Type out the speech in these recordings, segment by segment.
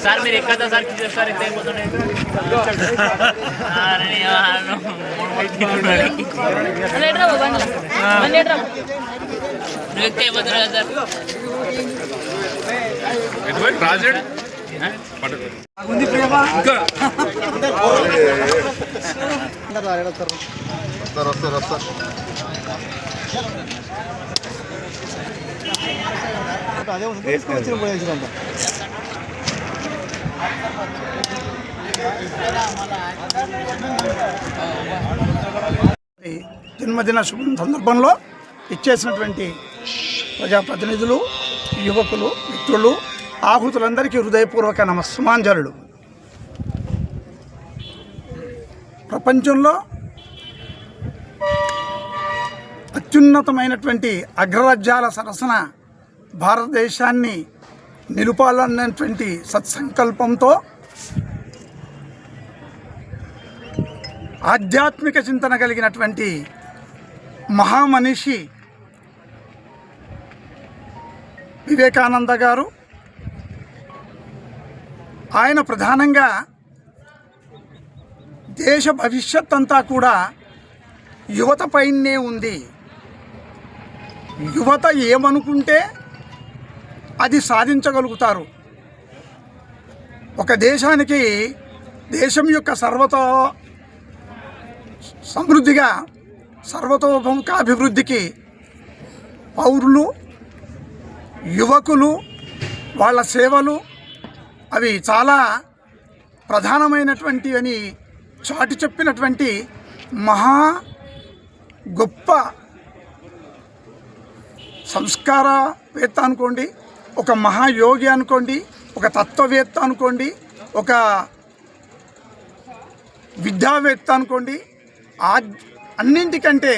Sir మీరు ఎక్కడ sir sir ఎంత అయిపోతుండే నువ్వు ఎక్కడ అయిపోతున్నా సార్ జన్మదిన శుభ సందర్భంలో ఇచ్చేసినటువంటి ప్రజాప్రతినిధులు, యువకులు, మిత్రులు, ఆహుతులందరికీ హృదయపూర్వక నమస్సుమాంజలులు. ప్రపంచంలో అత్యున్నతమైనటువంటి అగ్రరాజ్యాల సరసన భారతదేశాన్ని నిలుపాలన్నటువంటి సత్సంకల్పంతో ఆధ్యాత్మిక చింతన కలిగినటువంటి మహామనిషి వివేకానంద గారు. ఆయన ప్రధానంగా దేశ భవిష్యత్ అంతా కూడా యువతపైనే ఉంది. యువత ఏమనుకుంటే అది సాధించగలుగుతారు. ఒక దేశానికి దేశం యొక్క సమృద్ధిగా సర్వతోముఖాభివృద్ధికి పౌరులు, యువకులు, వాళ్ళ సేవలు అవి చాలా ప్రధానమైనటువంటి అని చాటి చెప్పినటువంటి మహా గొప్ప సంస్కారవేత్త అనుకోండి, ఒక మహాయోగి అనుకోండి, ఒక తత్వవేత్త అనుకోండి, ఒక విద్యావేత్త అనుకోండి. అన్నింటికంటే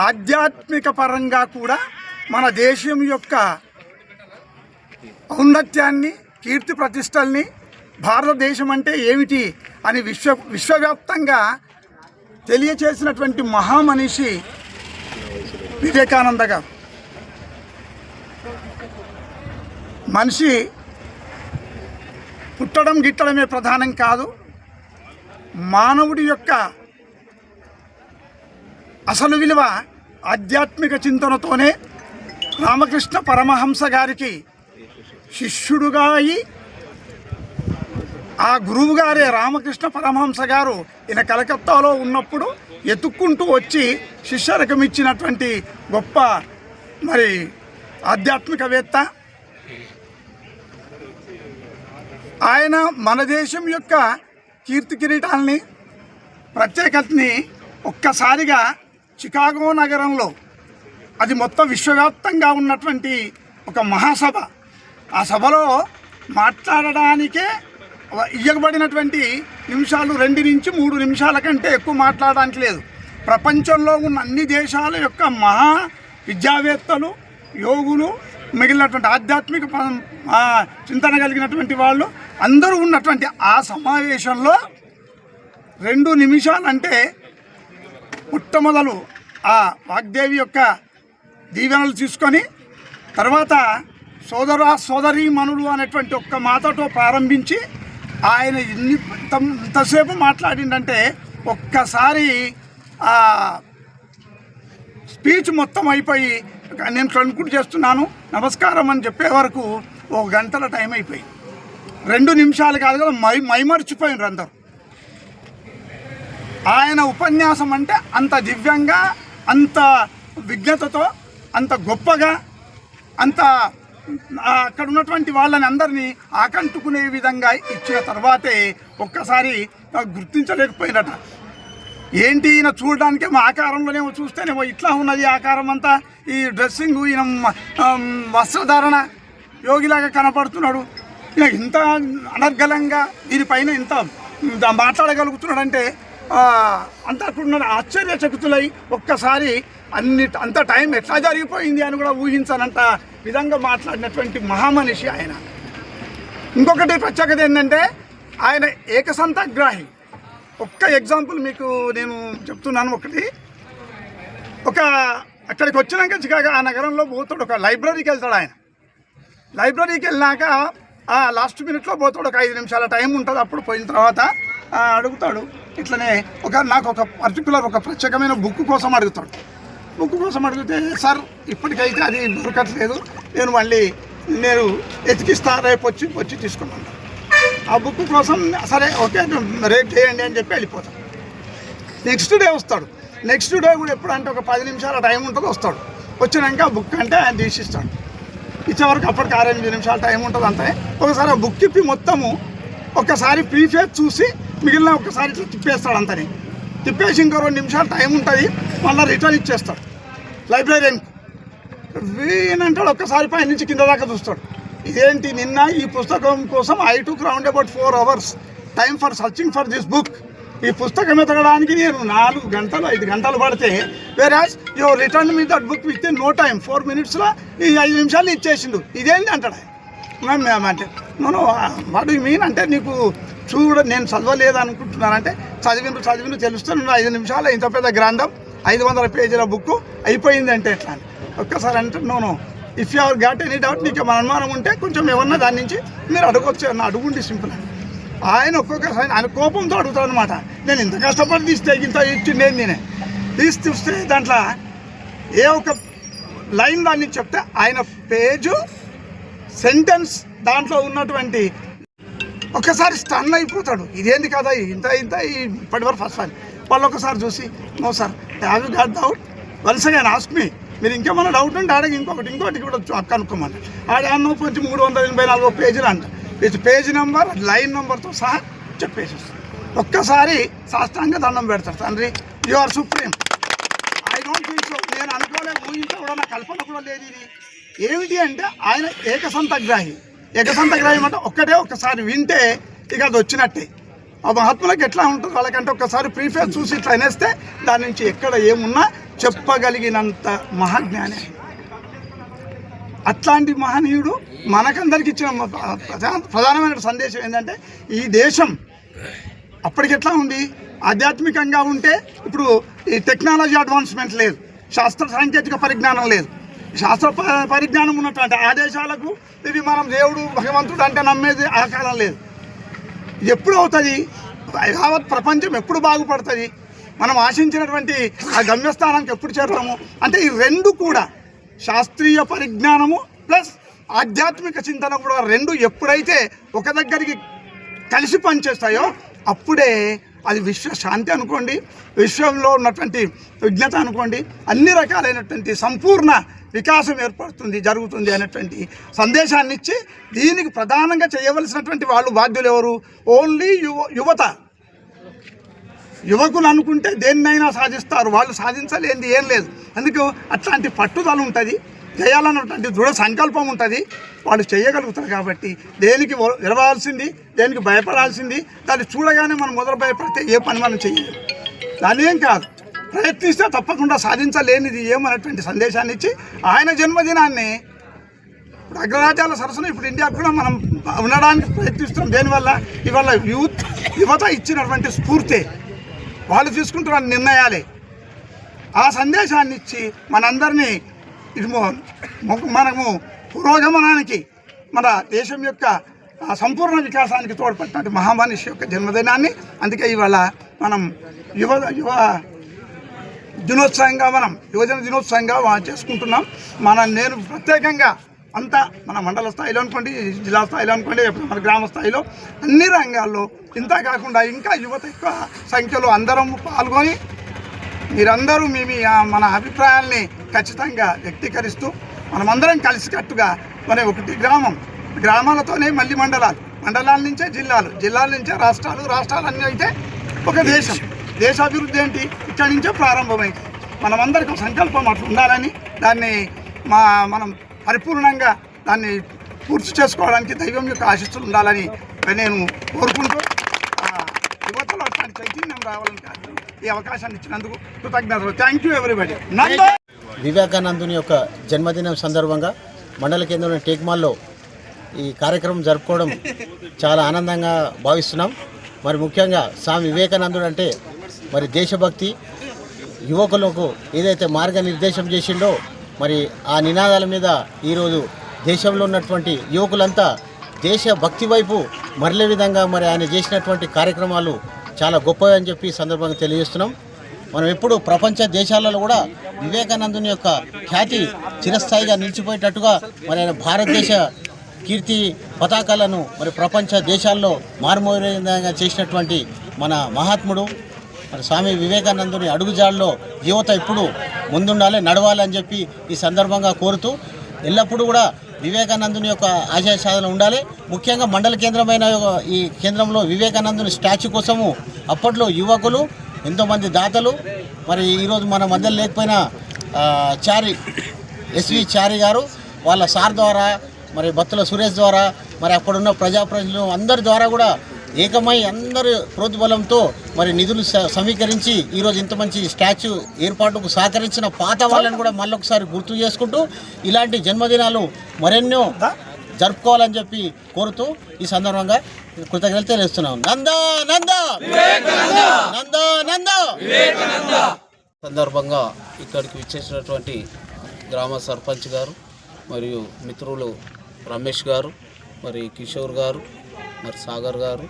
ఆధ్యాత్మిక పరంగా కూడా మన దేశం యొక్క ఔన్నత్యాన్ని, కీర్తి ప్రతిష్టల్ని, భారతదేశం అంటే ఏమిటి అని విశ్వవ్యాప్తంగా తెలియచేసినటువంటి మహామనిషి వివేకానంద గారు. మనిషి పుట్టడం గిట్టడమే ప్రధానం కాదు, మానవుడి యొక్క అసలు విలువ ఆధ్యాత్మిక చింతనతోనే రామకృష్ణ పరమహంస గారికి శిష్యుడుగా అయి ఆ గురువు గారే రామకృష్ణ పరమహంస గారు ఈయన కలకత్తాలో ఉన్నప్పుడు ఎత్తుక్కుంటూ వచ్చి శిష్యరకం ఇచ్చినటువంటి గొప్ప మరి ఆధ్యాత్మికవేత్త ఆయన. మన దేశం యొక్క కీర్తి కిరీటాలని, ప్రత్యేకతని ఒక్కసారిగా చికాగో నగరంలో, అది మొత్తం విశ్వవ్యాప్తంగా ఉన్నటువంటి ఒక మహాసభ, ఆ సభలో మాట్లాడడానికే ఇవ్వబడినటువంటి నిమిషాలు 2 నుంచి 3 నిమిషాల కంటే ఎక్కువ మాట్లాడడానికి లేదు. ప్రపంచంలో ఉన్న అన్ని దేశాల యొక్క మహా విద్యావేత్తలు, యోగులు, మిగిలినటువంటి ఆధ్యాత్మిక చింతన కలిగినటువంటి వాళ్ళు అందరూ ఉన్నటువంటి ఆ సమావేశంలో 2 నిమిషాలంటే మొట్టమొదలు ఆ వాగ్దేవి యొక్క దీవెనలు తీసుకొని తర్వాత సోదరీమణులు అనేటువంటి ఒక్క మాటతో ప్రారంభించి ఆయన ఇంతసేపు మాట్లాడిందంటే ఒక్కసారి ఆ స్పీచ్ మొత్తం అయిపోయి నేను కన్క్లూడ్ చేస్తున్నాను నమస్కారం అని చెప్పే వరకు 1 గంటల టైం అయిపోయి 2 నిమిషాలు కాదు కదా మైమర్చిపోయినారు అందరూ. ఆయన ఉపన్యాసం అంటే అంత దివ్యంగా, అంత విజ్ఞతతో, అంత గొప్పగా, అంత అక్కడ ఉన్నటువంటి వాళ్ళని అందరినీ ఆకట్టుకునే విధంగా ఇచ్చిన తర్వాతే ఒక్కసారి గుర్తించలేకపోయినట. ఏంటి ఈయన చూడడానికే మా ఆకారంలోనేమో చూస్తేనేమో ఇట్లా ఉన్నది ఆకారం అంతా, ఈ డ్రెస్సింగ్, ఈయన వస్త్రధారణ యోగిలాగా కనపడుతున్నాడు, ఈయన ఇంత అనర్గళంగా దీనిపైన ఇంత మాట్లాడగలుగుతున్నాడంటే అంత అక్కడ ఆశ్చర్యచకితులై ఒక్కసారి అంత టైం ఎట్లా జరిగిపోయింది అని కూడా ఊహించనంత విధంగా మాట్లాడినటువంటి మహామనిషి ఆయన. ఇంకొకటి ప్రత్యేకత ఏంటంటే ఆయన ఏకసంతగ్రాహి. ఒక్క ఎగ్జాంపుల్ మీకు నేను చెప్తున్నాను. అక్కడికి వచ్చినాక చికాగా ఆ నగరంలో పోతాడు, ఒక లైబ్రరీకి వెళ్తాడు. ఆయన లైబ్రరీకి వెళ్ళినాక లాస్ట్ మినిట్లో పోతాడు, ఒక 5 నిమిషాల టైం ఉంటుంది. అప్పుడు పోయిన తర్వాత అడుగుతాడు ఇట్లనే నాకు ఒక పర్టికులర్ ఒక ప్రత్యేకమైన బుక్ కోసం అడుగుతాడు. బుక్ కోసం అడిగితే సార్ ఇప్పటికైతే అది దొరకట్లేదు, నేను ఎతికిస్తా, రేపు వచ్చి తీసుకున్నాను. ఆ బుక్ కోసం సరే ఓకే రేట్ చేయండి అని చెప్పి వెళ్ళిపోతాడు. నెక్స్ట్ డే వస్తాడు. నెక్స్ట్ డే కూడా ఎప్పుడంటే ఒక 10 నిమిషాల టైం ఉంటుంది, వస్తాడు. వచ్చినాక ఆ బుక్ అంటే ఆయన తీసిస్తాడు. ఇచ్చేవరకు అప్పటికి 6-8 నిమిషాల టైం ఉంటుంది అంతే. ఒకసారి ఆ బుక్ ఇప్పి మొత్తము ఒక్కసారి ప్రీఫేజ్ చూసి మిగిలిన ఒక్కసారి ఇట్లా తిప్పేస్తాడు అంతని. తిప్పేసి ఇంకో 2 నిమిషాలు టైం ఉంటుంది, మళ్ళీ రిటర్న్ ఇచ్చేస్తాడు లైబ్రరీకి. వీనంటాడు ఒక్కసారి పై నుంచి కింద దాకా చూస్తాడు. ఇదేంటి నిన్న ఈ పుస్తకం కోసం I took round about 4 hours time for searching for this book. ఈ పుస్తకం ఎతకడానికి నేను 4 గంటలు 5 గంటలు పడితే whereas you return me that book with no time 4 minutesలో ఈ 5 నిమిషాలు ఇచ్చేసిండు. ఇదేంటి అంటాడు మ్యామ్ అంటే నేను వాట్ యు మీన్ అంటే నీకు నేను చదవలేదు అనుకుంటున్నానంటే చదివిన తెలుస్తుంది. 5 నిమిషాలు ఇంత పెద్ద గ్రంథం 500 పేజీల బుక్ అయిపోయింది అంటే ఎట్లా అని ఒక్కసారి అంటే నోను if you have got any doubt మీకు మన అనుమానం ఉంటే కొంచెం ఏమన్నా దాని నుంచి మీరు అడగొచ్చు అన్న అడుగుండి సింపుల్ అని. ఆయన ఒక్కొక్కసారి ఆయన కోపంతో అడుగుతాడు అనమాట. నేను ఇంత కష్టపడి తీస్తే ఇంత ఇచ్చిండేది నేనే చూస్తే దాంట్లో ఏ ఒక లైన్ దాన్ని చెప్తే ఆయన పేజు సెంటెన్స్ దాంట్లో ఉన్నటువంటి ఒక్కసారి స్టన్ అయిపోతాడు. ఇదేంది కదా ఇంత ఇప్పటివరకు ఫస్ట్ టైం వాళ్ళు ఒకసారి చూసి no sir have you got doubt once again ask me, మీరు ఇంకేమన్నా డౌట్ ఉంటే ఆడకి ఇంకోటి కూడా కనుక్కోమని. ఆడ అన్నో కొంచెం 384 పేజీలు అంట, విత్ పేజ్ నెంబర్ లైన్ నెంబర్తో సహా చెప్పేసి ఒక్కసారి సాష్టాంగ దండం పెడతారు. తండ్రి you are supreme. I don't think so, నేను అనుకోలేదు, ఊహించా కూడా నా కల్పన కూడా లేదు. ఇది ఏమిటి అంటే ఆయన ఏకసంతగ్రాహి అంటే ఒక్కసారి వింటే ఇక అది వచ్చినట్టే. ఆ మహాత్ములకు ఎట్లా ఉంటుంది వాళ్ళకంటే ఒక్కసారి ప్రీఫేస్ చూసి ఇట్లా అనేస్తే దాని నుంచి ఎక్కడ ఏమున్నా చెప్పగలిగినంత మహాజ్ఞాని. అట్లాంటి మహనీయుడు మనకందరికి ఇచ్చిన ప్రధానమైన సందేశం ఏంటంటే ఈ దేశం అప్పటికి ఎట్లా ఉంది, ఆధ్యాత్మికంగా ఉంటే ఇప్పుడు ఈ టెక్నాలజీ అడ్వాన్స్మెంట్ లేదు, శాస్త్ర సాంకేతిక పరిజ్ఞానం లేదు. శాస్త్ర పరిజ్ఞానం ఉన్నటువంటి ఆ దేశాలకు ఇది మనం దేవుడు భగవంతుడు అంటే నమ్మేది ఆ కాలం లేదు. ఎప్పుడు అవుతుంది, యావత్ ప్రపంచం ఎప్పుడు బాగుపడుతుంది, మనం ఆశించినటువంటి ఆ గమ్యస్థానానికి ఎప్పుడు చేరుతాము అంటే ఈ రెండు కూడా శాస్త్రీయ పరిజ్ఞానము ప్లస్ ఆధ్యాత్మిక చింతన కూడా రెండు ఎప్పుడైతే ఒక దగ్గరికి కలిసి పనిచేస్తాయో అప్పుడే అది విశ్వ శాంతి అనుకోండి, విశ్వంలో ఉన్నటువంటి విజ్ఞత అనుకోండి, అన్ని రకాలైనటువంటి సంపూర్ణ వికాసం జరుగుతుంది అనేటువంటి సందేశాన్ని ఇచ్చి దీనికి ప్రధానంగా చేయవలసినటువంటి వాళ్ళు బాధ్యులు ఎవరు? ఓన్లీ యువకులు అనుకుంటే దేన్నైనా సాధిస్తారు, వాళ్ళు సాధించలేనిది ఏం లేదు. అందుకు అట్లాంటి పట్టుదల ఉంటుంది, చేయాలన్నటువంటి దృఢ సంకల్పం ఉంటుంది, వాళ్ళు చేయగలుగుతారు. కాబట్టి దేనికి విరవాల్సింది, దేనికి భయపడాల్సింది, దాన్ని చూడగానే మనం మొదలు భయపడితే ఏ పని మనం చేయలేము. దాని ఏం కాదు, ప్రయత్నిస్తే తప్పకుండా సాధించలేనిది ఏమన్నటువంటి సందేశాన్ని ఇచ్చి ఆయన జన్మదినాన్ని ఇప్పుడు అగ్రరాజ్యాల సరసన ఇప్పుడు ఇండియా కూడా మనం ఉండడానికి ప్రయత్నిస్తున్నాం. దేనివల్ల ఇవాళ యువత ఇచ్చినటువంటి స్ఫూర్తి, వాళ్ళు తీసుకుంటున్న నిర్ణయాలే ఆ సందేశాన్ని ఇచ్చి మనందరినీ మనము పురోగమనానికి, మన దేశం యొక్క సంపూర్ణ వికాసానికి తోడ్పడినటువంటి మహామనిషి యొక్క జన్మదినాన్ని అందుకే ఇవాళ మనం యువజన దినోత్సవంగా చేసుకుంటున్నాం. నేను ప్రత్యేకంగా అంతా మన మండల స్థాయిలో అనుకోండి, జిల్లా స్థాయిలో అనుకోండి, మన గ్రామ స్థాయిలో అన్ని రంగాల్లో ఇంత కాకుండా ఇంకా యువత ఎక్కువ సంఖ్యలో అందరం పాల్గొని మీరందరూ మన అభిప్రాయాల్ని ఖచ్చితంగా వ్యక్తీకరిస్తూ మనమందరం కలిసికట్టుగా మన ఒకటి గ్రామాలతోనే మళ్ళీ మండలాల నుంచే జిల్లాల నుంచే రాష్ట్రాలన్నీ అయితే ఒక దేశాభివృద్ధి ఏంటి ఇక్కడి నుంచే ప్రారంభమైంది. మనమందరికీ సంకల్పం అట్లా ఉండాలని, దాన్ని మనం పరిపూర్ణంగా దాన్ని పూర్తి చేసుకోవడానికి దైవం యొక్క ఆశీస్సులు ఉండాలని నేను కోరుకుంటూ యువతలో అట్లాంటి చైతన్యం రావాలని ఈ అవకాశాన్ని ఇచ్చినందుకు కృతజ్ఞతలు. Thank you everybody. వివేకానందుని యొక్క జన్మదినం సందర్భంగా మండల కేంద్రంలో టేక్మాల్లో ఈ కార్యక్రమం జరుపుకోవడం చాలా ఆనందంగా భావిస్తున్నాం. మరి ముఖ్యంగా స్వామి వివేకానందుడు అంటే మరి దేశభక్తి, యువకులకు ఏదైతే మార్గనిర్దేశం చేసిండో మరి ఆ నినాదాల మీద ఈరోజు దేశంలో ఉన్నటువంటి యువకులంతా దేశ భక్తి వైపు మరలే విధంగా మరి ఆయన చేసినటువంటి కార్యక్రమాలు చాలా గొప్పవి అని చెప్పి ఈ సందర్భంగా తెలియజేస్తున్నాం. మనం ఎప్పుడు ప్రపంచ దేశాలలో కూడా వివేకానందుని యొక్క ఖ్యాతి చిరస్థాయిగా నిలిచిపోయేటట్టుగా మరి ఆయన భారతదేశ కీర్తి పతాకాలను మరి ప్రపంచ దేశాల్లో మారుమోగే విధంగా చేసినటువంటి మన మహాత్ముడు మరి స్వామి వివేకానందుని అడుగుజాడలో యువత ఇప్పుడు ముందుండాలి, నడవాలని చెప్పి ఈ సందర్భంగా కోరుతూ ఎల్లప్పుడూ కూడా వివేకానందుని యొక్క ఆశయ సాధన ఉండాలి. ముఖ్యంగా మండల కేంద్రమైన ఈ కేంద్రంలో వివేకానందుని స్టాచ్యూ కోసము అప్పట్లో యువకులు ఎంతోమంది దాతలు మరి ఈరోజు మన మధ్య లేకపోయిన చారి ఎస్వి చారి గారు వాళ్ళ సార్ ద్వారా మరి బత్తుల సురేష్ ద్వారా మరి అక్కడున్న ప్రజాప్రతినిధులు అందరి ద్వారా కూడా ఏకమై అందరి ప్రోద్బలంతో మరి నిధులు సమీకరించి ఈరోజు ఇంత మంచి స్టాచ్యూ ఏర్పాటుకు సహకరించిన పాత వాళ్ళని కూడా మళ్ళొకసారి గుర్తు చేసుకుంటూ ఇలాంటి జన్మదినాలు మరెన్నో జరుపుకోవాలని చెప్పి కోరుతూ ఈ సందర్భంగా కృతజ్ఞతలు తెలియజేస్తున్నాం. నందా నందా నందా నందా సందర్భంగా ఇక్కడికి విచ్చేసినటువంటి గ్రామ సర్పంచ్ గారు మరియు మిత్రులు రమేష్ గారు, మరి కిషోర్ గారు, మరి సాగర్ గారు,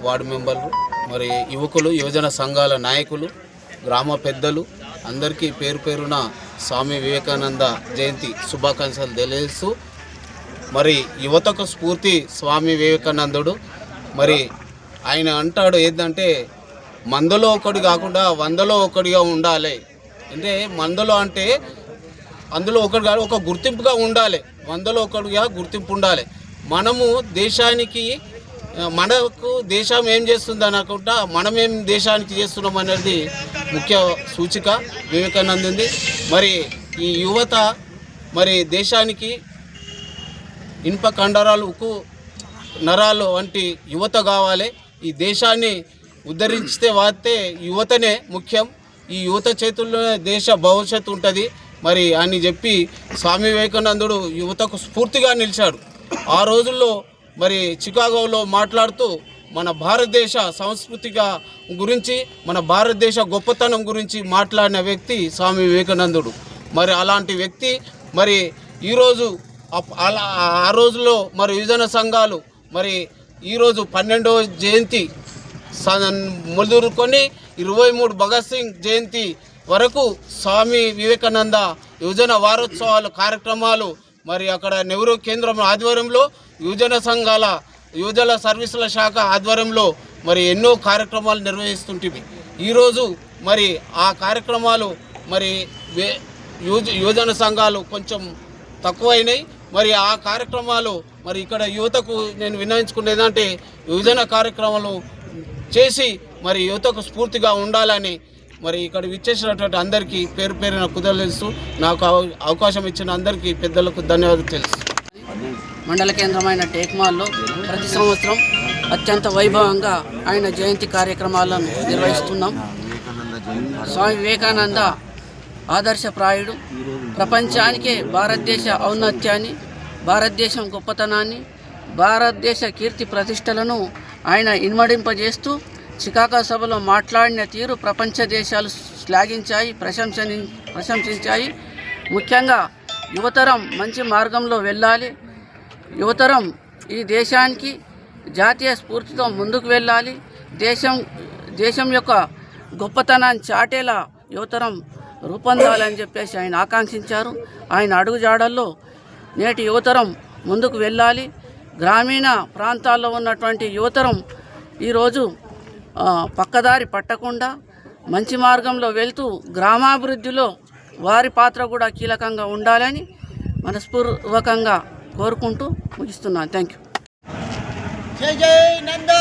వార్డు మెంబర్లు, మరి యువకులు, యువజన సంఘాల నాయకులు, గ్రామ పెద్దలు అందరికీ పేరు పేరున స్వామి వివేకానంద జయంతి శుభాకాంక్షలు తెలియజేస్తూ మరి యువతకు స్ఫూర్తి స్వామి వివేకానందుడు. మరి ఆయన అంటాడు ఏంటంటే మందలో ఒకటి కాకుండా వందలో ఒకటిగా ఉండాలి. అంటే మందలో అంటే అందులో ఒకటి కాదు, ఒక గుర్తింపుగా ఉండాలి. వందలో ఒకటిగా గుర్తింపు ఉండాలి. మనము దేశానికి మనకు దేశం ఏం చేస్తుంది అనుకుంటా మనమేం దేశానికి చేస్తున్నాం అనేది ముఖ్య సూచిక వివేకానందుంది. మరి ఈ యువత మరి దేశానికి ఇనుప కండరాలు, ఉక్కు నరాలు వంటి యువత కావాలి. ఈ దేశాన్ని ఉద్ధరించితే వాతే యువతనే ముఖ్యం. ఈ యువత చేతుల్లోనే దేశ భవిష్యత్తు ఉంటుంది మరి అని చెప్పి స్వామి వివేకానందుడు యువతకు స్ఫూర్తిగా నిలిచాడు. ఆ రోజుల్లో మరి చికాగోలో మాట్లాడుతూ మన భారతదేశ సంస్కృతిక గురించి, మన భారతదేశ గొప్పతనం గురించి మాట్లాడిన వ్యక్తి స్వామి వివేకానందుడు. మరి అలాంటి వ్యక్తి మరి ఈరోజు ఆ రోజుల్లో మరి యువజన సంఘాలు మరి ఈరోజు 12వ జయంతి మొదలుకొని 23 భగత్ సింగ్ జయంతి వరకు స్వామి వివేకానంద యువజన వారోత్సవాలు కార్యక్రమాలు మరి అక్కడ నెహ్రూ కేంద్రం ఆధ్వర్యంలో యువజన సంఘాల యువజన సర్వీసుల శాఖ ఆధ్వర్యంలో మరి ఎన్నో కార్యక్రమాలు నిర్వహిస్తుంటివి. ఈరోజు మరి ఆ కార్యక్రమాలు మరి యువజన సంఘాలు కొంచెం తక్కువైనాయి. మరి ఆ కార్యక్రమాలు మరి ఇక్కడ యువతకు నేను విన్నవించుకునేదంటే యువజన కార్యక్రమాలు చేసి మరి యువతకు స్ఫూర్తిగా ఉండాలని మరి ఇక్కడ విచ్చేసినటువంటి అందరికీ పేరు పేరున కుదరలేస్తూ నాకు అవకాశం ఇచ్చిన అందరికీ పెద్దలకు ధన్యవాదాలు తెలుసు. మండల కేంద్రమైన టేక్మాల్లో ప్రతి సంవత్సరం అత్యంత వైభవంగా ఆయన జయంతి కార్యక్రమాలను నిర్వహిస్తున్నాం. స్వామి వివేకానంద ఆదర్శప్రాయుడు. ప్రపంచానికే భారతదేశ ఔన్నత్యాన్ని, భారతదేశం గొప్పతనాన్ని, భారతదేశ కీర్తి ప్రతిష్టలను ఆయన ఇన్మడింపజేస్తూ చికాగో సభలో మాట్లాడిన తీరు ప్రపంచ దేశాలు శ్లాఘించాయి, ప్రశంసించాయి. ముఖ్యంగా యువతరం మంచి మార్గంలో వెళ్ళాలి. యువతరం ఈ దేశానికి జాతీయ స్ఫూర్తితో ముందుకు వెళ్ళాలి. దేశం యొక్క గొప్పతనాన్ని చాటేలా యువతరం రూపొందాలని చెప్పేసి ఆయన ఆకాంక్షించారు. ఆయన అడుగుజాడల్లో నేటి యువతరం ముందుకు వెళ్ళాలి. గ్రామీణ ప్రాంతాల్లో ఉన్నటువంటి యువతరం ఈరోజు పక్కదారి పట్టకుండా మంచి మార్గంలో వెళ్తూ గ్రామాభివృద్ధిలో వారి పాత్ర కూడా కీలకంగా ఉండాలని మనస్పూర్వకంగా కోరుకుంటూ ముగిస్తున్నాను. Thank you. జై జై నందా.